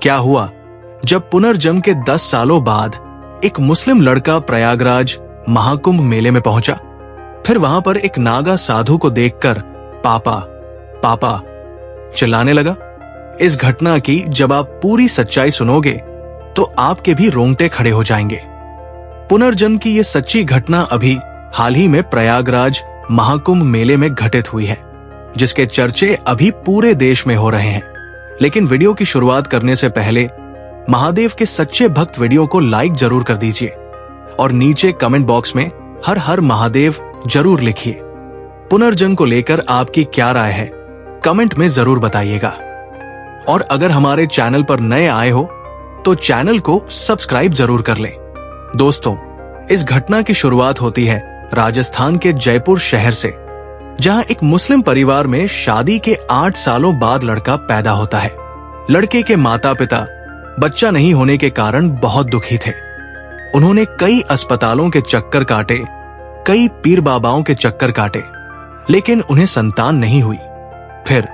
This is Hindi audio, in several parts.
क्या हुआ जब पुनर्जन्म के 10 सालों बाद एक मुस्लिम लड़का प्रयागराज महाकुंभ मेले में पहुंचा। फिर वहां पर एक नागा साधु को देखकर पापा पापा चिल्लाने लगा। इस घटना की जब आप पूरी सच्चाई सुनोगे तो आपके भी रोंगटे खड़े हो जाएंगे। पुनर्जन्म की यह सच्ची घटना अभी हाल ही में प्रयागराज महाकुंभ मेले में घटित हुई है, जिसके चर्चे अभी पूरे देश में हो रहे हैं। लेकिन वीडियो की शुरुआत करने से पहले महादेव के सच्चे भक्त वीडियो को लाइक जरूर कर दीजिए और नीचे कमेंट बॉक्स में हर हर महादेव जरूर लिखिए। पुनर्जन्म को लेकर आपकी क्या राय है कमेंट में जरूर बताइएगा। और अगर हमारे चैनल पर नए आए हो तो चैनल को सब्सक्राइब जरूर कर लें। दोस्तों, इस घटना की शुरुआत होती है राजस्थान के जयपुर शहर से, जहां एक मुस्लिम परिवार में शादी के 8 सालों बाद लड़का पैदा होता है। लड़के के माता पिता बच्चा नहीं होने के कारण बहुत दुखी थे। उन्होंने कई अस्पतालों के चक्कर काटे, कई पीर बाबाओं के चक्कर काटे, लेकिन उन्हें संतान नहीं हुई। फिर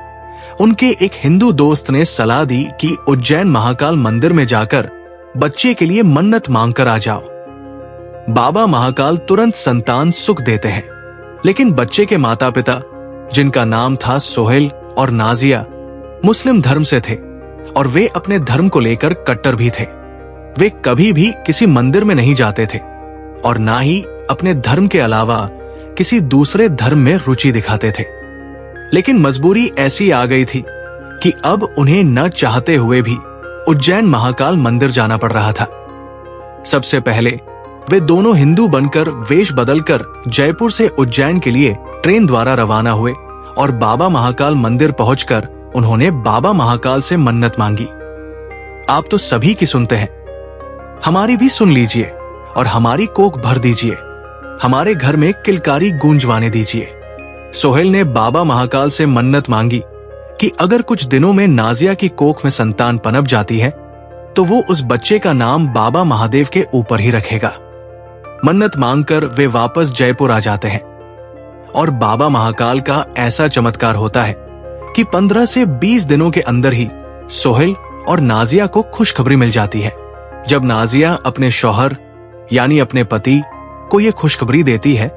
उनके एक हिंदू दोस्त ने सलाह दी कि उज्जैन महाकाल मंदिर में जाकर बच्चे के लिए मन्नत मांगकर आ जाओ। बाबा महाकाल तुरंत संतान सुख देते हैं। लेकिन बच्चे के माता पिता, जिनका नाम था सोहेल और नाजिया, मुस्लिम धर्म से थे और वे अपने धर्म को लेकर कट्टर भी थे। वे कभी भी किसी मंदिर में नहीं जाते थे और ना ही अपने धर्म के अलावा किसी दूसरे धर्म में रुचि दिखाते थे। लेकिन मजबूरी ऐसी आ गई थी कि अब उन्हें न चाहते हुए भी उज्जैन महाकाल मंदिर जाना पड़ रहा था। सबसे पहले वे दोनों हिंदू बनकर वेश बदलकर जयपुर से उज्जैन के लिए ट्रेन द्वारा रवाना हुए और बाबा महाकाल मंदिर पहुंचकर उन्होंने बाबा महाकाल से मन्नत मांगी। आप तो सभी की सुनते हैं, हमारी भी सुन लीजिए और हमारी कोख भर दीजिए। हमारे घर में किलकारी गूंजवाने दीजिए। सोहेल ने बाबा महाकाल से मन्नत मांगी कि अगर कुछ दिनों में नाजिया की कोख में संतान पनप जाती है तो वो उस बच्चे का नाम बाबा महादेव के ऊपर ही रखेगा। मन्नत मांगकर वे वापस जयपुर आ जाते हैं और बाबा महाकाल का ऐसा चमत्कार होता है कि 15 से 20 दिनों के अंदर ही सोहेल और नाजिया को खुशखबरी मिल जाती है। जब नाजिया अपने शौहर यानी अपने पति को यह खुशखबरी देती है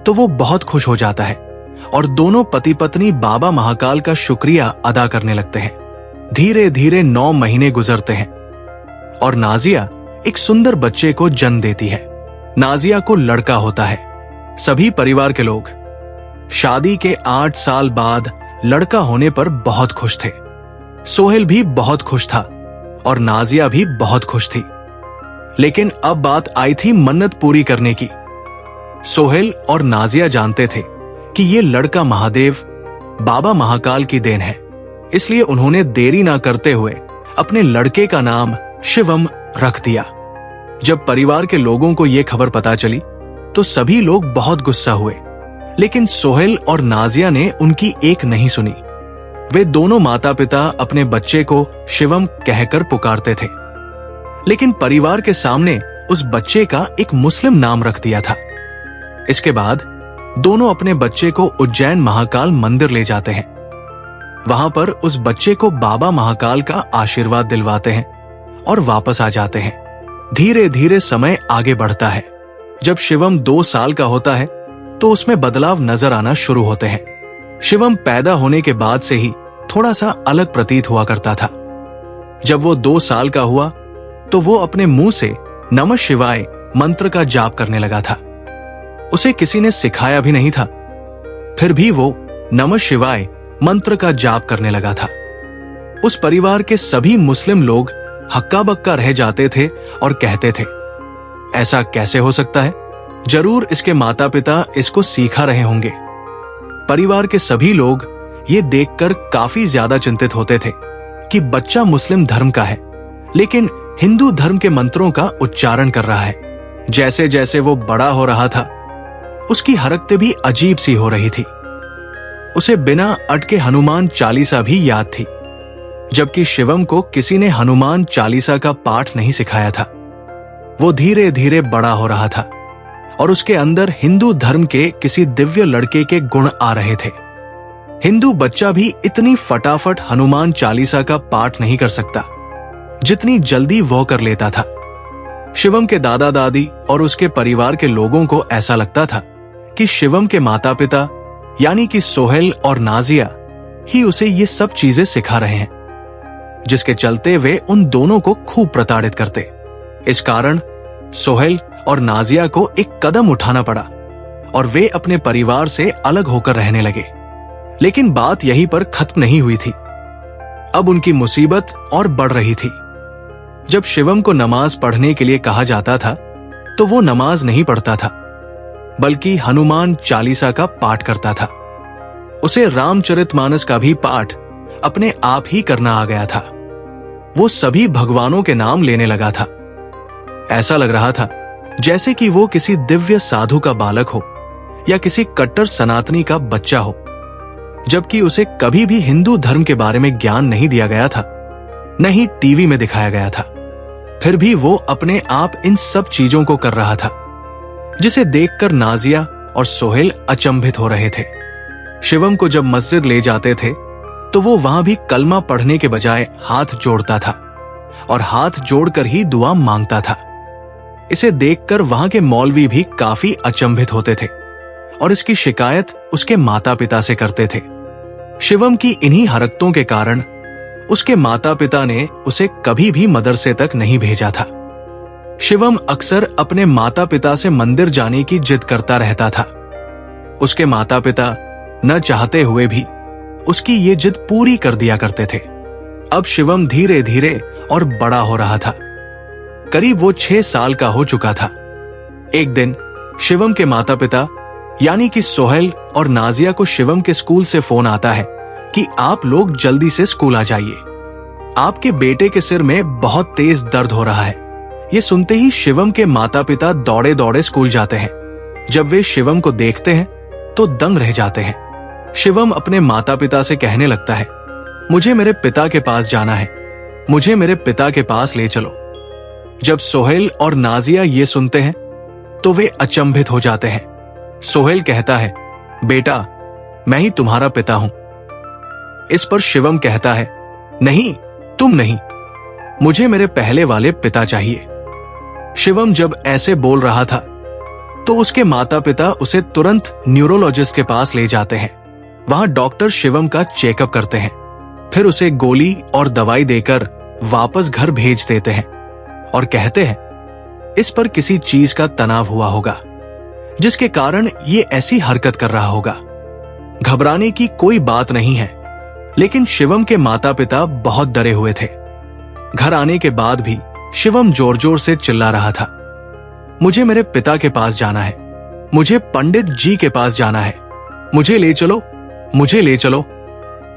तो वो बहुत खुश हो जाता है और दोनों पति पत्नी बाबा महाकाल का शुक्रिया अदा करने लगते हैं। धीरे धीरे 9 महीने गुजरते हैं और नाजिया एक सुंदर बच्चे को जन्म देती है। नाजिया को लड़का होता है। सभी परिवार के लोग शादी के 8 साल बाद लड़का होने पर बहुत खुश थे। सोहेल भी बहुत खुश था और नाजिया भी बहुत खुश थी। लेकिन अब बात आई थी मन्नत पूरी करने की। सोहेल और नाजिया जानते थे कि ये लड़का महादेव बाबा महाकाल की देन है, इसलिए उन्होंने देरी ना करते हुए अपने लड़के का नाम शिवम रख दिया। जब परिवार के लोगों को यह खबर पता चली तो सभी लोग बहुत गुस्सा हुए, लेकिन सोहेल और नाजिया ने उनकी एक नहीं सुनी। वे दोनों माता पिता अपने बच्चे को शिवम कहकर पुकारते थे, लेकिन परिवार के सामने उस बच्चे का एक मुस्लिम नाम रख दिया था। इसके बाद दोनों अपने बच्चे को उज्जैन महाकाल मंदिर ले जाते हैं। वहां पर उस बच्चे को बाबा महाकाल का आशीर्वाद दिलवाते हैं और वापस आ जाते हैं। धीरे धीरे समय आगे बढ़ता है। जब शिवम 2 साल का होता है तो उसमें बदलाव नजर आना शुरू होते हैं। शिवम पैदा होने के बाद से ही थोड़ा सा अलग प्रतीत हुआ करता था। जब वो 2 साल का हुआ तो वो अपने मुंह से नमः शिवाय मंत्र का जाप करने लगा था। उसे किसी ने सिखाया भी नहीं था, फिर भी वो नमः शिवाय मंत्र का जाप करने लगा था। उस परिवार के सभी मुस्लिम लोग हक्का बक्का रह जाते थे और कहते थे, ऐसा कैसे हो सकता है? जरूर इसके माता पिता इसको सिखा रहे होंगे। परिवार के सभी लोग ये देखकर काफी ज्यादा चिंतित होते थे कि बच्चा मुस्लिम धर्म का है, लेकिन हिंदू धर्म के मंत्रों का उच्चारण कर रहा है। जैसे जैसे वो बड़ा हो रहा था, उसकी हरकतें भी अजीब सी हो रही थी। उसे बिना अटके हनुमान चालीसा भी याद थी, जबकि शिवम को किसी ने हनुमान चालीसा का पाठ नहीं सिखाया था। वो धीरे धीरे बड़ा हो रहा था और उसके अंदर हिंदू धर्म के किसी दिव्य लड़के के गुण आ रहे थे। हिंदू बच्चा भी इतनी फटाफट हनुमान चालीसा का पाठ नहीं कर सकता, जितनी जल्दी वो कर लेता था। शिवम के दादा दादी और उसके परिवार के लोगों को ऐसा लगता था कि शिवम के माता पिता यानी कि सोहेल और नाजिया ही उसे ये सब चीजें सिखा रहे हैं, जिसके चलते वे उन दोनों को खूब प्रताड़ित करते। इस कारण सोहेल और नाजिया को एक कदम उठाना पड़ा और वे अपने परिवार से अलग होकर रहने लगे। लेकिन बात यहीं पर खत्म नहीं हुई थी। अब उनकी मुसीबत और बढ़ रही थी। जब शिवम को नमाज पढ़ने के लिए कहा जाता था तो वो नमाज नहीं पढ़ता था, बल्कि हनुमान चालीसा का पाठ करता था। उसे रामचरितमानस का भी पाठ अपने आप ही करना आ गया था। वो सभी भगवानों के नाम लेने लगा था। ऐसा लग रहा था जैसे कि वो किसी दिव्य साधु का बालक हो या किसी कट्टर सनातनी का बच्चा हो, जबकि उसे कभी भी हिंदू धर्म के बारे में ज्ञान नहीं दिया गया था, न ही टीवी में दिखाया गया था। फिर भी वो अपने आप इन सब चीजों को कर रहा था, जिसे देखकर नाजिया और सोहेल अचंभित हो रहे थे। शिवम को जब मस्जिद ले जाते थे तो वो वहां भी कलमा पढ़ने के बजाय हाथ जोड़ता था और हाथ जोड़कर ही दुआ मांगता था। इसे देखकर वहां के मौलवी भी काफी अचंभित होते थे और इसकी शिकायत उसके माता पिता से करते थे। शिवम की इन्हीं हरकतों के कारण उसके माता पिता ने उसे कभी भी मदरसे तक नहीं भेजा था। शिवम अक्सर अपने माता पिता से मंदिर जाने की जिद करता रहता था। उसके माता पिता न चाहते हुए भी उसकी ये जिद पूरी कर दिया करते थे। अब शिवम धीरे धीरे और बड़ा हो रहा था। करीब वो 6 साल का हो चुका था। एक दिन शिवम के माता पिता यानी कि सोहेल और नाजिया को शिवम के स्कूल से फोन आता है कि आप लोग जल्दी से स्कूल आ जाइए, आपके बेटे के सिर में बहुत तेज दर्द हो रहा है। ये सुनते ही शिवम के माता पिता दौड़े दौड़े स्कूल जाते हैं। जब वे शिवम को देखते हैं तो दंग रह जाते हैं। शिवम अपने माता पिता से कहने लगता है, मुझे मेरे पिता के पास जाना है, मुझे मेरे पिता के पास ले चलो। जब सोहेल और नाजिया ये सुनते हैं तो वे अचंभित हो जाते हैं। सोहेल कहता है, बेटा मैं ही तुम्हारा पिता हूं। इस पर शिवम कहता है, नहीं तुम नहीं, मुझे मेरे पहले वाले पिता चाहिए। शिवम जब ऐसे बोल रहा था तो उसके माता पिता उसे तुरंत न्यूरोलॉजिस्ट के पास ले जाते हैं। वहां डॉक्टर शिवम का चेकअप करते हैं, फिर उसे गोली और दवाई देकर वापस घर भेज देते हैं और कहते हैं इस पर किसी चीज का तनाव हुआ होगा, जिसके कारण ये ऐसी हरकत कर रहा होगा। घबराने की कोई बात नहीं है। लेकिन शिवम के माता पिता बहुत डरे हुए थे। घर आने के बाद भी शिवम जोर जोर से चिल्ला रहा था, मुझे मेरे पिता के पास जाना है, मुझे पंडित जी के पास जाना है, मुझे ले चलो, मुझे ले चलो।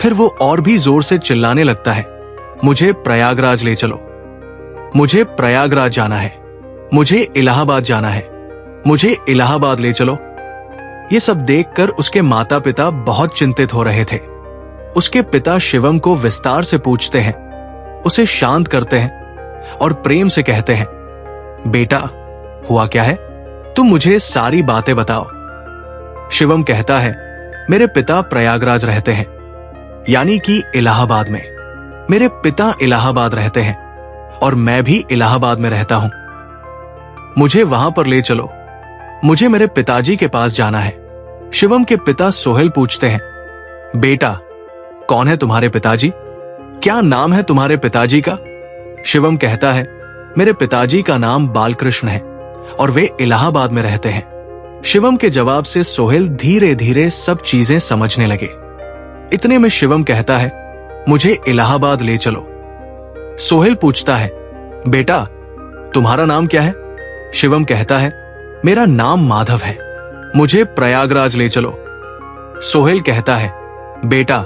फिर वो और भी जोर से चिल्लाने लगता है, मुझे प्रयागराज ले चलो, मुझे प्रयागराज जाना है, मुझे इलाहाबाद जाना है, मुझे इलाहाबाद ले चलो। ये सब देखकर उसके माता पिता बहुत चिंतित हो रहे थे। उसके पिता शिवम को विस्तार से पूछते हैं, उसे शांत करते हैं और प्रेम से कहते हैं, बेटा हुआ क्या है, तुम मुझे सारी बातें बताओ। शिवम कहता है, मेरे पिता प्रयागराज रहते हैं, यानी कि इलाहाबाद में। मेरे पिता इलाहाबाद रहते हैं और मैं भी इलाहाबाद में रहता हूं। मुझे वहां पर ले चलो, मुझे मेरे पिताजी के पास जाना है। शिवम के पिता सोहेल पूछते हैं, बेटा कौन है तुम्हारे पिताजी, क्या नाम है तुम्हारे पिताजी का? शिवम कहता है, मेरे पिताजी का नाम बालकृष्ण है और वे इलाहाबाद में रहते हैं। शिवम के जवाब से सोहेल धीरे धीरे सब चीजें समझने लगे। इतने में शिवम कहता है, मुझे इलाहाबाद ले चलो। सोहेल पूछता है, बेटा तुम्हारा नाम क्या है? शिवम कहता है, मेरा नाम माधव है, मुझे प्रयागराज ले चलो। सोहेल कहता है, बेटा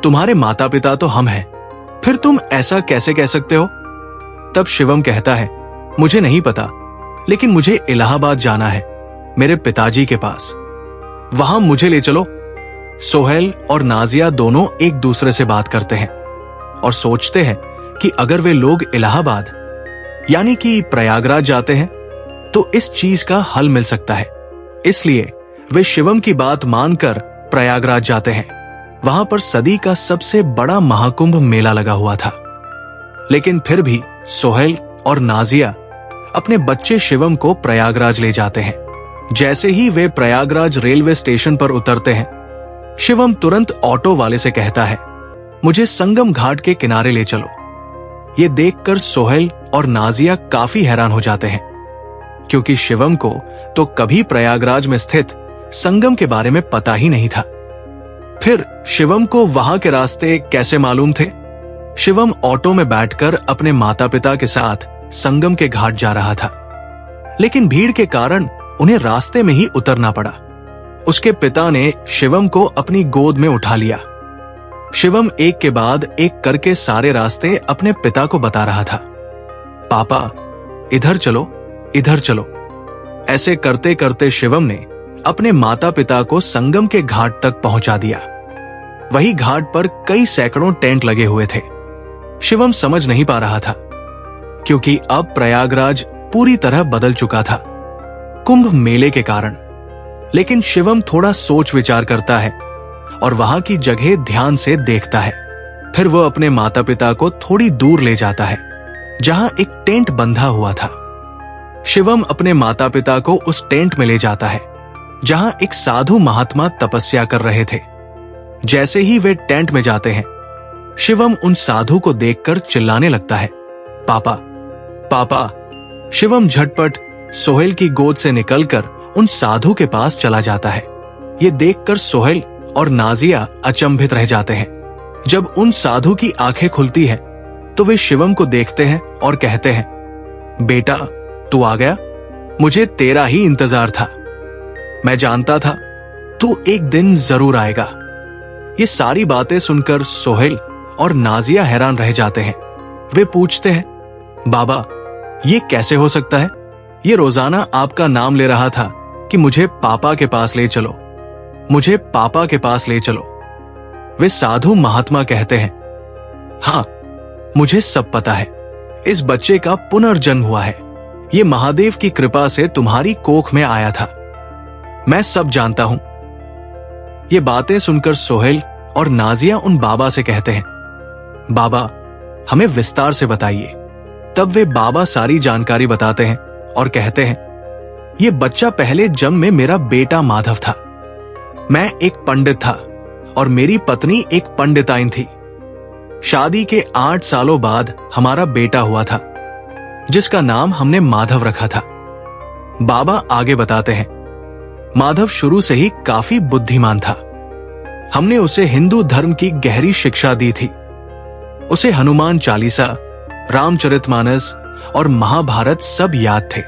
तुम्हारे माता पिता तो हम हैं, फिर तुम ऐसा कैसे कह सकते हो? तब शिवम कहता है, मुझे नहीं पता, लेकिन मुझे इलाहाबाद जाना है, मेरे पिताजी के पास, वहां मुझे ले चलो। सोहेल और नाजिया दोनों एक दूसरे से बात करते हैं और सोचते हैं कि अगर वे लोग इलाहाबाद यानी कि प्रयागराज जाते हैं तो इस चीज का हल मिल सकता है। इसलिए वे शिवम की बात मानकर प्रयागराज जाते हैं। वहां पर सदी का सबसे बड़ा महाकुंभ मेला लगा हुआ था। लेकिन फिर भी सोहेल और नाजिया अपने बच्चे शिवम को प्रयागराज ले जाते हैं। जैसे ही वे प्रयागराज रेलवे स्टेशन पर उतरते हैं, शिवम तुरंत ऑटो वाले से कहता है, मुझे संगम घाट के किनारे ले चलो। ये देखकर सोहेल और नाजिया काफी हैरान हो जाते हैं, क्योंकि शिवम को तो कभी प्रयागराज में स्थित संगम के बारे में पता ही नहीं था। फिर शिवम को वहां के रास्ते कैसे मालूम थे? शिवम ऑटो में बैठकर अपने माता पिता के साथ संगम के घाट जा रहा था, लेकिन भीड़ के कारण उन्हें रास्ते में ही उतरना पड़ा। उसके पिता ने शिवम को अपनी गोद में उठा लिया। शिवम एक के बाद एक करके सारे रास्ते अपने पिता को बता रहा था। पापा, इधर चलो, इधर चलो। ऐसे करते करते शिवम ने अपने माता पिता को संगम के घाट तक पहुंचा दिया। वही घाट पर कई सैकड़ों टेंट लगे हुए थे। शिवम समझ नहीं पा रहा था, क्योंकि अब प्रयागराज पूरी तरह बदल चुका था कुंभ मेले के कारण। लेकिन शिवम थोड़ा सोच विचार करता है और वहां की जगह ध्यान से देखता है। फिर वो अपने माता पिता को थोड़ी दूर ले जाता है, जहां एक टेंट बंधा हुआ था। शिवम अपने माता पिता को उस टेंट में ले जाता है, जहां एक साधु महात्मा तपस्या कर रहे थे। जैसे ही वे टेंट में जाते हैं, शिवम उन साधु को देखकर चिल्लाने लगता है, पापा, पापा। शिवम झटपट सोहेल की गोद से निकलकर उन साधु के पास चला जाता है। ये देखकर सोहेल और नाजिया अचंभित रह जाते हैं। जब उन साधु की आंखें खुलती है, तो वे शिवम को देखते हैं और कहते हैं, बेटा, तू आ गया। मुझे तेरा ही इंतजार था। मैं जानता था तू एक दिन जरूर आएगा। ये सारी बातें सुनकर सोहेल और नाजिया हैरान रह जाते हैं। वे पूछते हैं, बाबा, ये कैसे हो सकता है? ये रोजाना आपका नाम ले रहा था कि मुझे पापा के पास ले चलो, मुझे पापा के पास ले चलो। वे साधु महात्मा कहते हैं, हाँ, मुझे सब पता है। इस बच्चे का पुनर्जन्म हुआ है। ये महादेव की कृपा से तुम्हारी कोख में आया था। मैं सब जानता हूं। ये बातें सुनकर सोहेल और नाजिया उन बाबा से कहते हैं, बाबा, हमें विस्तार से बताइए। तब वे बाबा सारी जानकारी बताते हैं और कहते हैं, ये बच्चा पहले जन्म में मेरा बेटा माधव था। मैं एक पंडित था और मेरी पत्नी एक पंडिताइन थी। शादी के 8 सालों बाद हमारा बेटा हुआ था, जिसका नाम हमने माधव रखा था। बाबा आगे बताते हैं, माधव शुरू से ही काफी बुद्धिमान था। हमने उसे हिंदू धर्म की गहरी शिक्षा दी थी। उसे हनुमान चालीसा, रामचरितमानस और महाभारत सब याद थे।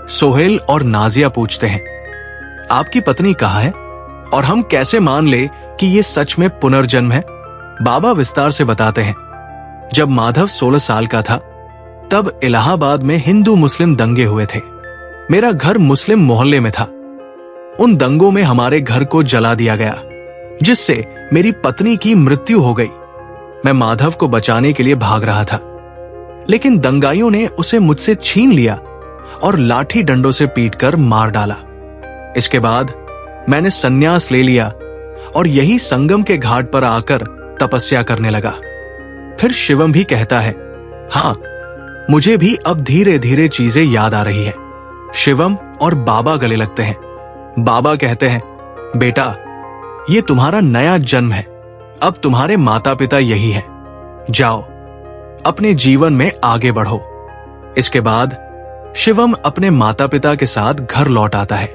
सोहेल और नाजिया पूछते हैं, आपकी पत्नी कहाँ है और हम कैसे मान ले कि ये सच में पुनर्जन्म है? बाबा विस्तार से बताते हैं, जब माधव 16 साल का था, तब इलाहाबाद में हिंदू मुस्लिम दंगे हुए थे। मेरा घर मुस्लिम मोहल्ले में था। उन दंगों में हमारे घर को जला दिया गया, जिससे मेरी पत्नी की मृत्यु हो गई। मैं माधव को बचाने के लिए भाग रहा था, लेकिन दंगाइयों ने उसे मुझसे छीन लिया और लाठी डंडों से पीटकर मार डाला। इसके बाद मैंने संन्यास ले लिया और यही संगम के घाट पर आकर तपस्या करने लगा। फिर शिवम भी कहता है, हाँ, मुझे भी अब धीरे धीरे चीजें याद आ रही है। शिवम और बाबा गले लगते हैं। बाबा कहते हैं, बेटा, ये तुम्हारा नया जन्म है। अब तुम्हारे माता पिता यही है। जाओ, अपने जीवन में आगे बढ़ो। इसके बाद शिवम अपने माता पिता के साथ घर लौट आता है।